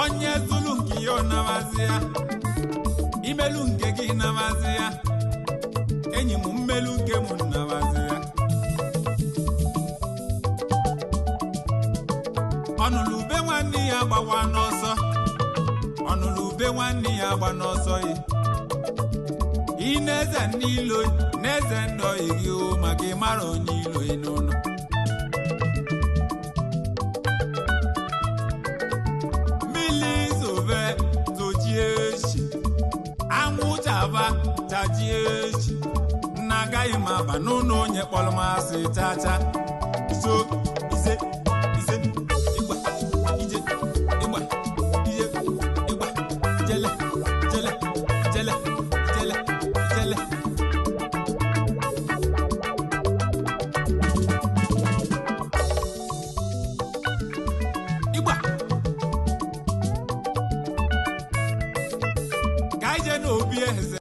onye zulu nke ya ọnabazi ya imelu nke gị nabazi ya enyi m mmelu nke m nabazi ya ọnụlube nwanne ya gbawa n'ọsọ ọnụlube nwanne ya gba n'ọsọ yi ị na-eze n'ilo na-eze ndọ iri o maka ịmara onye ilo n'ụlọ mmiri zove zojie echi anwụ chaba chajie echi nna agaghị m aba n'ụlọ onye kpọrọ m asị chacha so ise ịgba ije ịgba ihe ịgba jele ịgba ka ije n'obi eze